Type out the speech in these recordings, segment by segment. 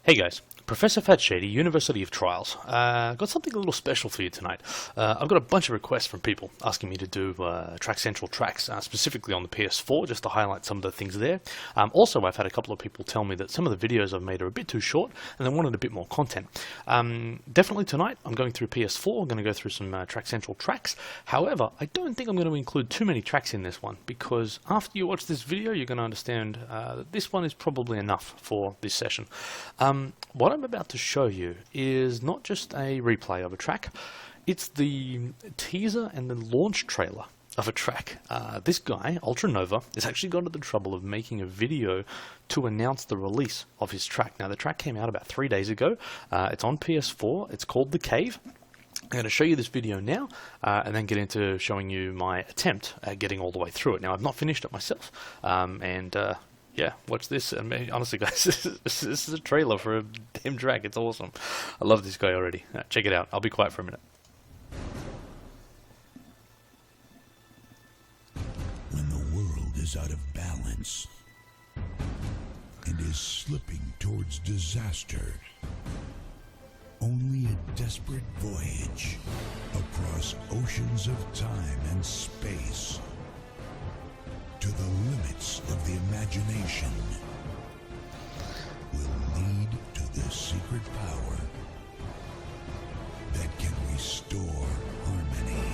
Hey guys, Professor Fat Shady, University of Trials. Got something a little special for you tonight. I've got a bunch of requests from people asking me to do Track Central tracks, specifically on the PS4, just to highlight some of the things there. Also, I've had a couple of people tell me that some of the videos I've made are a bit too short, and they wanted a bit more content. Definitely tonight, I'm going through PS4, I'm going to go through some Track Central tracks. However, I don't think I'm going to include too many tracks in this one, because after you watch this video, you're going to understand that this one is probably enough for this session. What I'm about to show you is not just a replay of a track, it's the teaser and the launch trailer of a track. This guy, IXxUltraNova, has actually gone to the trouble of making a video to announce the release of his track. Now, the track came out about 3 days ago. It's on PS4. It's called The Cave. I'm going to show you this video now, and then get into showing you my attempt at getting all the way through it. Now, I've not finished it myself, yeah, watch this. I mean, honestly, guys, this is a trailer for a damn track. It's awesome. I love this guy already. Check it out. I'll be quiet for a minute. When the world is out of balance and is slipping towards disaster, only a desperate voyage across oceans of time and space to the limits of the imagination will lead to the secret power that can restore harmony.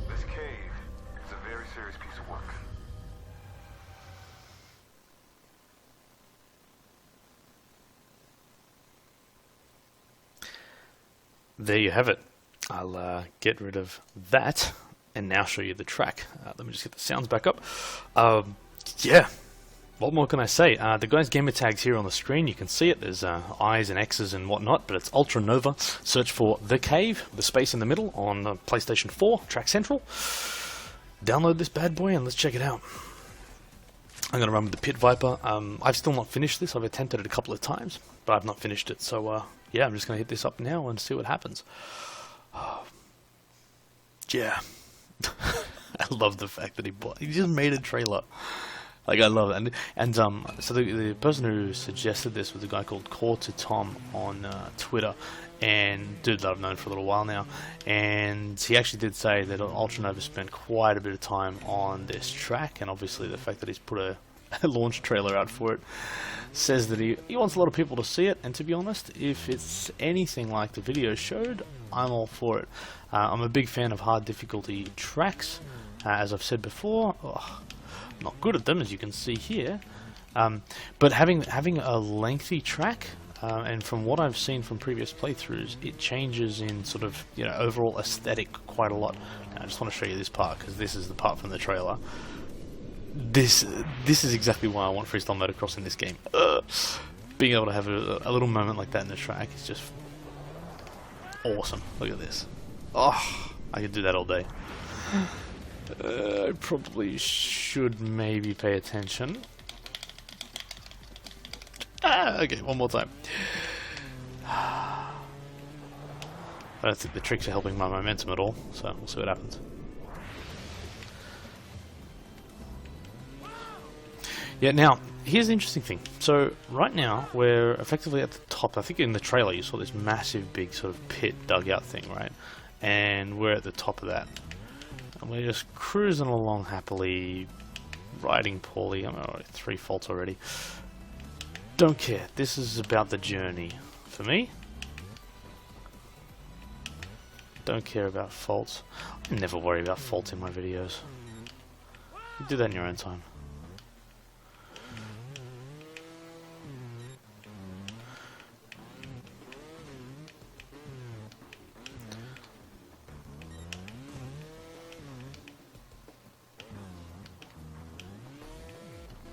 This cave is a very serious piece of work. There you have it. I'll get rid of that and now show you the track. Let me just get the sounds back up. Yeah, what more can I say? The guy's gamer tag's here on the screen. You can see it. There's I's and X's and whatnot, but it's IXxUltraNova. Search for The Cave, the space in the middle, on PlayStation 4, Track Central. Download this bad boy and let's check it out. I'm going to run with the Pit Viper. I've still not finished this. I've attempted it a couple of times, but I've not finished it. So, yeah, I'm just going to hit this up now and see what happens. Yeah. I love the fact that he just made a trailer. Like, I love it. And so the person who suggested this was a guy called Core to Tom on Twitter, and dude that I've known for a little while now. And he actually did say that IXxUltraNova spent quite a bit of time on this track, and obviously the fact that he's put a launch trailer out for it says that he wants a lot of people to see it. And to be honest, if it's anything like the video showed, I'm all for it. I'm a big fan of hard difficulty tracks, as I've said before. I'm not good at them, as you can see here, but having a lengthy track, and from what I've seen from previous playthroughs, it changes in sort of, you know, overall aesthetic quite a lot. Now, I just want to show you this part, because this is the part from the trailer. This is exactly why I want freestyle motocross in this game. Being able to have a little moment like that in the track is just awesome. Look at this. Oh, I could do that all day. I probably should maybe pay attention. Okay, one more time. I don't think the tricks are helping my momentum at all, so we'll see what happens. Yeah, now, here's the interesting thing. So, right now, we're effectively at the top. I think in the trailer you saw this massive, big sort of pit dugout thing, right? And we're at the top of that. And we're just cruising along happily, riding poorly. I'm already 3 faults already. Don't care. This is about the journey. For me, don't care about faults. I never worry about faults in my videos. You do that in your own time.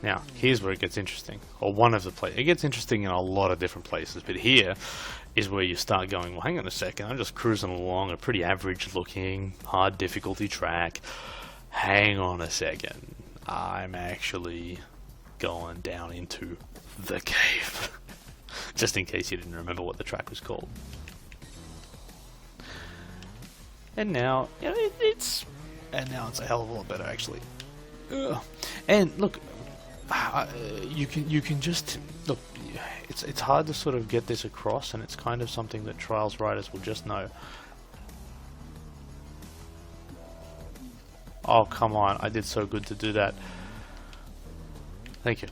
Now, here's where it gets interesting, or one of the places. It gets interesting in a lot of different places, but here is where you start going, well, hang on a second, I'm just cruising along a pretty average-looking, hard difficulty track. Hang on a second, I'm actually going down into the cave. Just in case you didn't remember what the track was called. and now it's a hell of a lot better actually. Ugh. And look, you can just look. It's hard to sort of get this across, and it's kind of something that Trials writers will just know. Oh, come on, I did so good to do that. Thank you.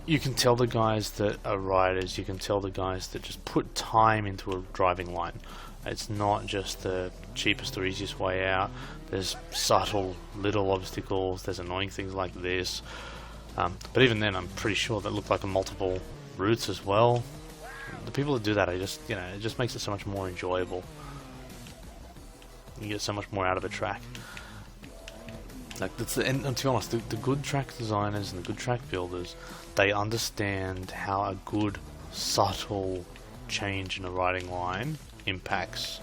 You can tell the guys that are riders, you can tell the guys that just put time into a driving line. It's not just the cheapest or easiest way out. There's subtle little obstacles, there's annoying things like this. But even then, I'm pretty sure that look like a multiple routes as well. The people that do that, it just makes it so much more enjoyable. You get so much more out of a track. Like and to be honest, the good track designers and the good track builders, they understand how a good subtle change in a riding line impacts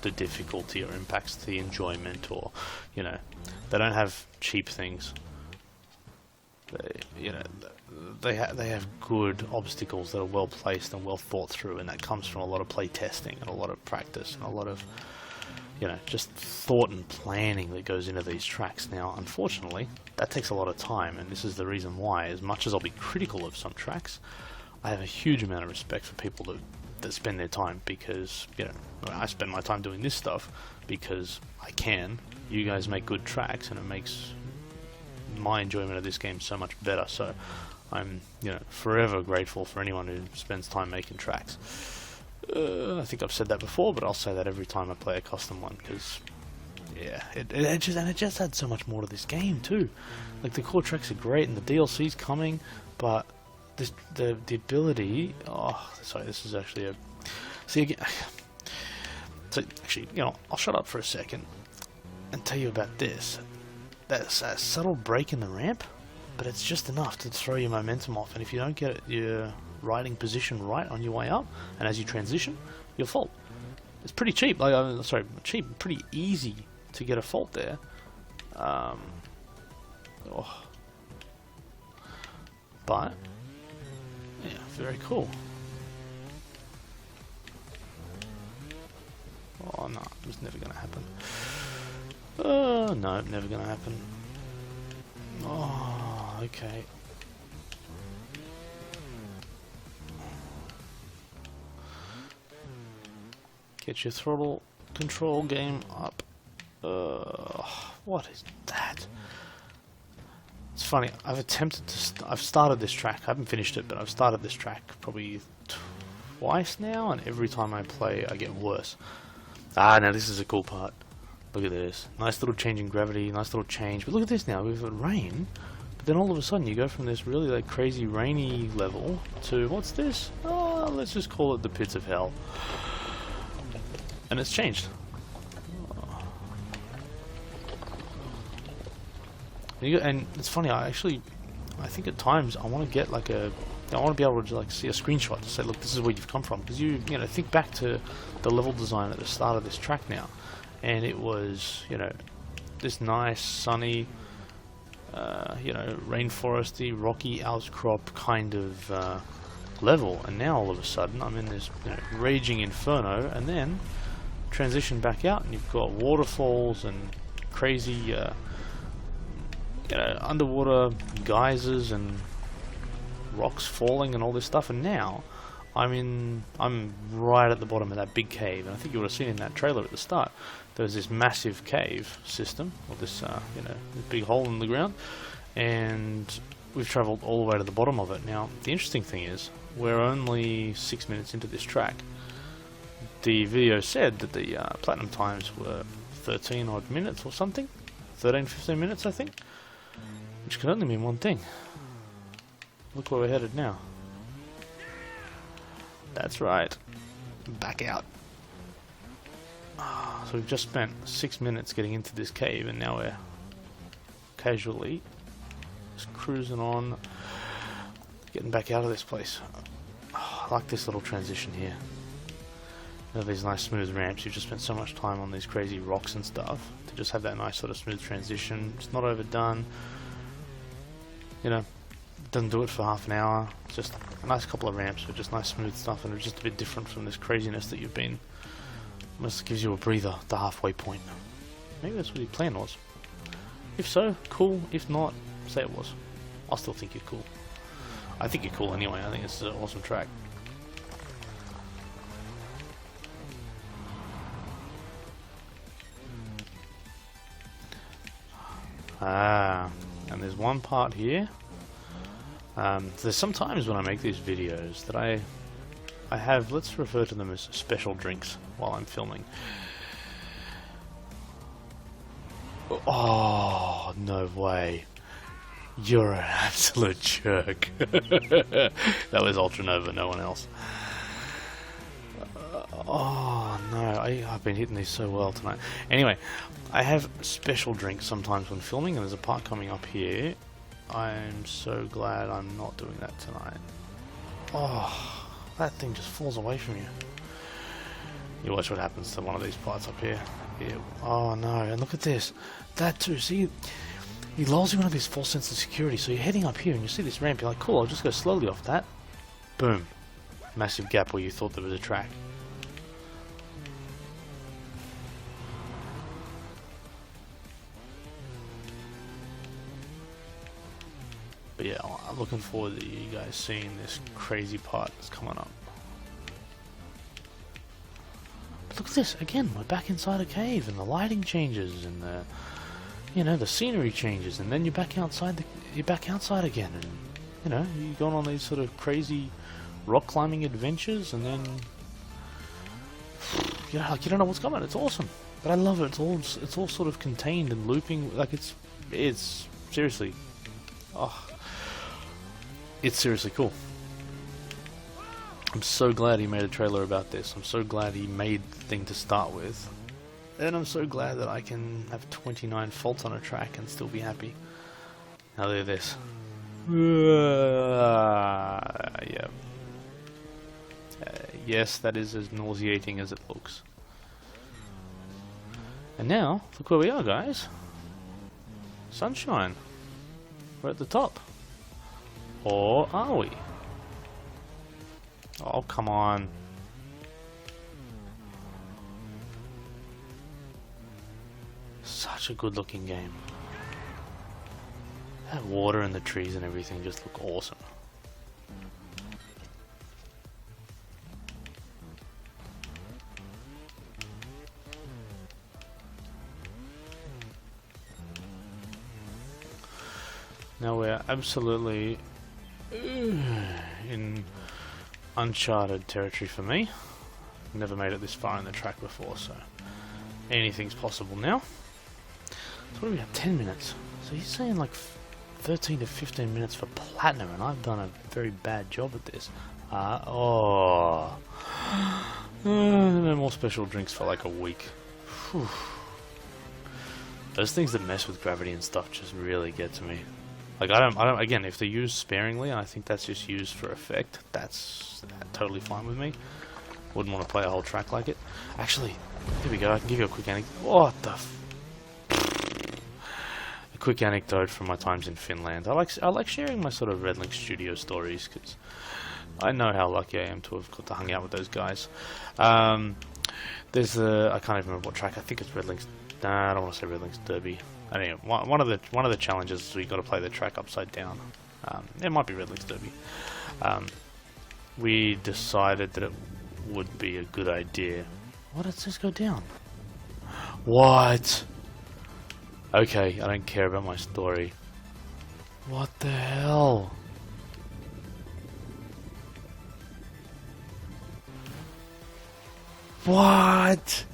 the difficulty or impacts the enjoyment, or they don't have cheap things. They have good obstacles that are well placed and well thought through, and that comes from a lot of play testing and a lot of practice and a lot of just thought and planning that goes into these tracks. Now, unfortunately, that takes a lot of time, and this is the reason why, as much as I'll be critical of some tracks, I have a huge amount of respect for people that spend their time, because, I spend my time doing this stuff because I can. You guys make good tracks, and it makes my enjoyment of this game so much better, so I'm, forever grateful for anyone who spends time making tracks. I think I've said that before, but I'll say that every time I play a custom one, because it just adds so much more to this game too. Like, the core tracks are great and the DLC's coming, but the ability. Oh, sorry, this is actually a. See again. So actually, I'll shut up for a second and tell you about this. That's a subtle break in the ramp, but it's just enough to throw your momentum off, and if you don't get your riding position right on your way up, and as you transition, you'll fault. It's pretty cheap, pretty easy to get a fault there. But yeah, very cool. Oh no, it was never gonna happen. No, never gonna happen. Oh, okay. Get your throttle control game up. What is that? It's funny, I've started this track. I haven't finished it, but I've started this track probably twice now, and every time I play, I get worse. Now this is a cool part. Look at this. Nice little change in gravity, nice little change. But look at this now, we've got rain, but then all of a sudden you go from this really crazy rainy level to, what's this? Oh, let's just call it the pits of hell. And it's changed. And it's funny, I think at times I want to get I want to be able to see a screenshot to say, look, this is where you've come from, because think back to the level design at the start of this track now, and it was this nice sunny, rainforesty, rocky outcrop kind of level, and now all of a sudden I'm in this raging inferno, and then transition back out and you've got waterfalls and crazy underwater geysers and rocks falling and all this stuff, and now I'm right at the bottom of that big cave, and I think you would have seen in that trailer at the start there's this massive cave system, or this this big hole in the ground, and we've travelled all the way to the bottom of it. Now the interesting thing is, we're only 6 minutes into this track. The video said that the platinum times were 13 odd minutes or something, 13-15 minutes I think, which can only mean one thing. Look where we're headed now. That's right, back out. So we've just spent 6 minutes getting into this cave, and now we're casually just cruising on, getting back out of this place. I like this little transition here. These nice smooth ramps. You've just spent so much time on these crazy rocks and stuff to just have that nice sort of smooth transition. It's not overdone. Doesn't do it for half an hour. It's just a nice couple of ramps with just nice smooth stuff, and it's just a bit different from this craziness that you've been Almost gives you a breather at the halfway point. Maybe that's what your plan was. If so, cool. If not, say it was. I still think you're cool. I think you're cool anyway. I think it's an awesome track. And there's one part here. There's sometimes when I make these videos that I have, let's refer to them as special drinks while I'm filming. Oh, no way. You're an absolute jerk. That was Ultranova, no one else. Oh no, I've been hitting these so well tonight. Anyway, I have special drinks sometimes when filming, and there's a part coming up here. I'm so glad I'm not doing that tonight. Oh, that thing just falls away from you. You watch what happens to one of these parts up here. Oh no, and look at this. That too, see? He lulls you into this false sense of security, so you're heading up here and you see this ramp, you're like, cool, I'll just go slowly off that. Boom. Massive gap where you thought there was a track. But yeah, I'm looking forward to you guys seeing this crazy part that's coming up. But look at this, again, we're back inside a cave and the lighting changes and the, you know, the scenery changes, and then you're back outside. You're back outside again, and you know you're going on these sort of crazy rock climbing adventures, and then you know, like, you don't know what's coming. It's awesome, but I love it. It's all sort of contained and looping. Like it's seriously, oh, it's seriously cool. I'm so glad he made a trailer about this. I'm so glad he made the thing to start with. And I'm so glad that I can have 29 faults on a track and still be happy. Now look at this. Yeah. Yes, that is as nauseating as it looks. And now, look where we are, guys. Sunshine. We're at the top. Or are we? Oh, come on. Such a good looking game. That water and the trees and everything just look awesome. Now we're absolutely in uncharted territory for me. Never made it this far in the track before, so anything's possible now. So what do we have? 10 minutes. So he's saying like 13 to 15 minutes for platinum, and I've done a very bad job at this. No more special drinks for like a week. Whew. Those things that mess with gravity and stuff just really get to me. Like I don't. Again, if they're used sparingly, and I think that's just used for effect, that's totally fine with me. Wouldn't want to play a whole track like it. Actually, here we go. I can give you a quick anecdote. What the? A quick anecdote from my times in Finland. I like sharing my sort of Red Link Studio stories because I know how lucky I am to have got to hang out with those guys. There's I can't even remember what track. I think it's Red Link's. Nah, I don't want to say Red Link's Derby. Anyway, one of the challenges is we got to play the track upside down. It might be Red Link's Derby. We decided that it would be a good idea. What? It says go down. What? Okay, I don't care about my story. What the hell? What?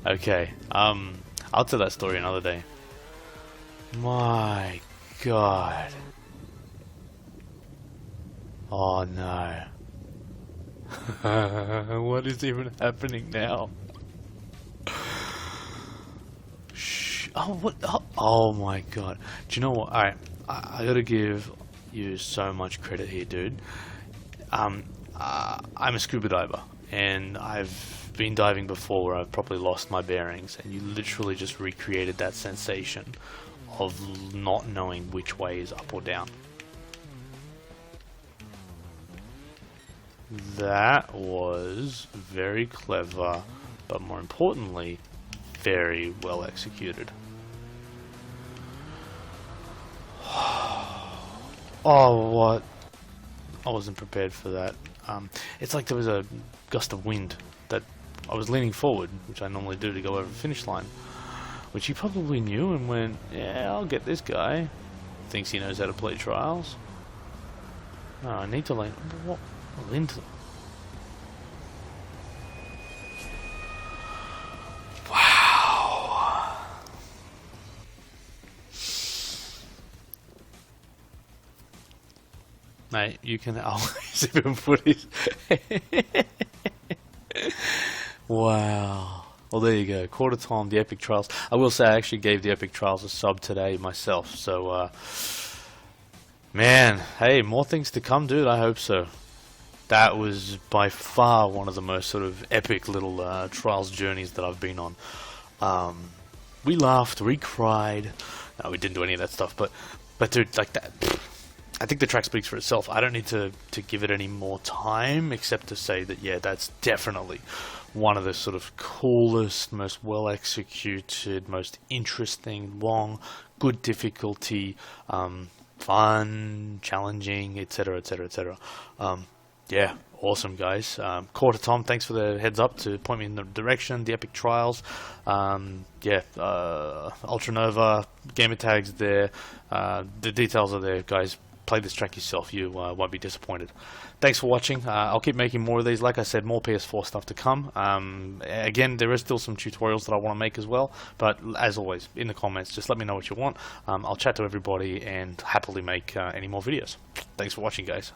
Okay, I'll tell that story another day. My God. Oh no. What is even happening now? Shh. Oh, what? Oh my God. Do you know what? Alright, I gotta give you so much credit here, dude. I'm a scuba diver, and I've been diving before where I've probably lost my bearings, and you literally just recreated that sensation of not knowing which way is up or down. That was very clever, but more importantly, very well executed. Oh, what? I wasn't prepared for that. It's like there was a gust of wind that I was leaning forward, which I normally do to go over the finish line, which he probably knew and went, yeah, I'll get this guy. Thinks he knows how to play trials. Oh, I need to lean. What? Lean to. Wow. Mate, you can always even put his. Wow. Well, there you go. Quarter time, the Epic Trials. I will say I actually gave the Epic Trials a sub today myself. So, man, hey, more things to come, dude. I hope so. That was by far one of the most sort of epic little Trials journeys that I've been on. We laughed, we cried. No, we didn't do any of that stuff. But dude, like that. I think the track speaks for itself. I don't need to give it any more time, except to say that, yeah, that's definitely one of the sort of coolest, most well executed, most interesting, long, good difficulty, fun, challenging, etc, etc, etc. Yeah, awesome, guys. Quarter Tom, thanks for the heads up to point me in the direction. The Epic Trials, yeah, Ultranova, gamer tags there. The details are there, guys. Play this track yourself, you won't be disappointed. Thanks for watching. I'll keep making more of these. Like I said, more PS4 stuff to come. Again, there is still some tutorials that I want to make as well, but as always, in the comments, just let me know what you want. I'll chat to everybody and happily make any more videos. Thanks for watching, guys.